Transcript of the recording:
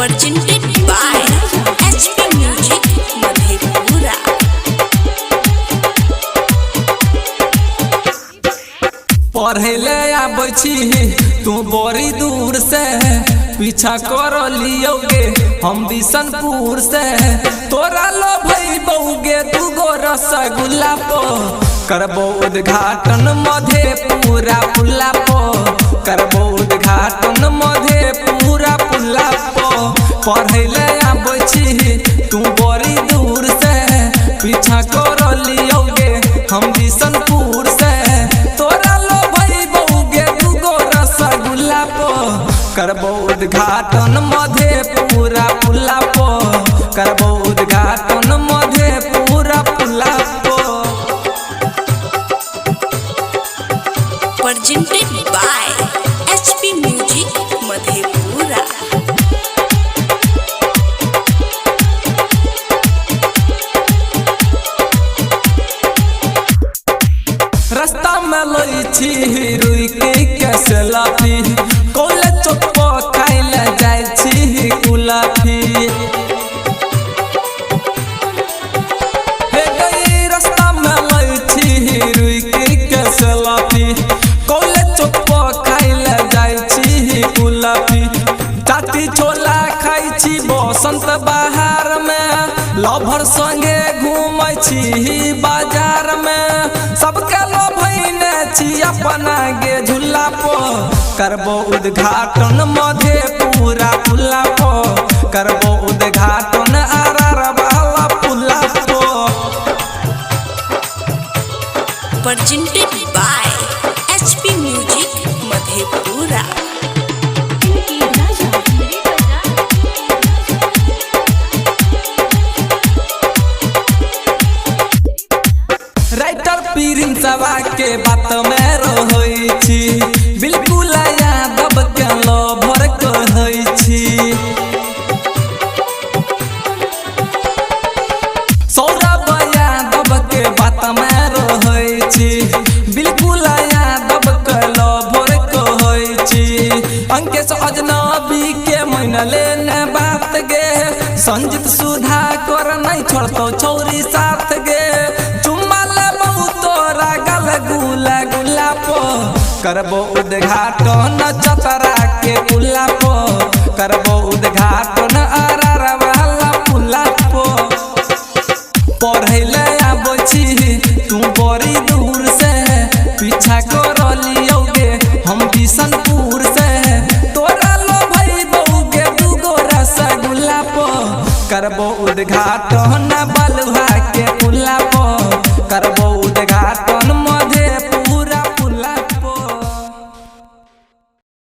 presented by HP Music Madhepura। पढ़े आबै छी तू बड़ी दूर से, पीछा कर लियोगे हम बिशनपुर से। तोरा लो भई बउगे तू गो रसगुल्ला पो, करबो उद्घाटन मधेपुरा पुल्ला पो, करबो उद्घाटन मधेपुरा पुल्ला पो। पढ़े आबै छी तू बड़ी दूर से, पीछा कर लियोगे हम बिशनपुर से। तोरा लो भई बउगे तू गो रसगुल्ला पो, करबो उद्घाटन मधेपुरा पुल्ला पो, करबो उद्घाटन मधेपुरा पुल्ला पो। Presented by HP Music Madhepura। रास्ता में लई छी रुई के सेल्फी, कॉलेज चौक पर खाइले जाय छी कुल्फी। हे गई रास्ता में लई छी रुई के सेल्फी, कॉलेज चौक पर खाइले जाय छी कुल्फी। चाटी छोला खाई छी बसंत बहार में, लभर संगे घूमै छी बाजार में। सबके लोभैने छी अपना गे झूला पो, करबो उद्घाटन मधेपुरा पुल्ला पो, करबो उद्घाटन आरार वाला पुल्ला पो। Presented by HP Music Madhepura। Writer पीरिन सवा के बात में रहै छी, बिल्कुल यादव के लभर कहै छी। सौरभ यादव के बात में रहै छी, बिल्कुल यादव के लभर कहै छी। अंकेश अजनबी के मन लेने बात गे, संजीत सुधा कर नहीं छोड़तो छौरी साथ गे। गुला गुला पो, करबो उद्घाटन चतरा के पुल्ला पो, करबो उद्घाटन आरार वाला पुल्ला पो। पढ़े आबै छी तू बड़ी दूर से, पीछा कर लियोगे हम बिशनपुर से। तोरा लो भई बउगे तू गो रसगुल्ला पो, करबो उद्घाटन बलुआ के पुल्ला पो, करबो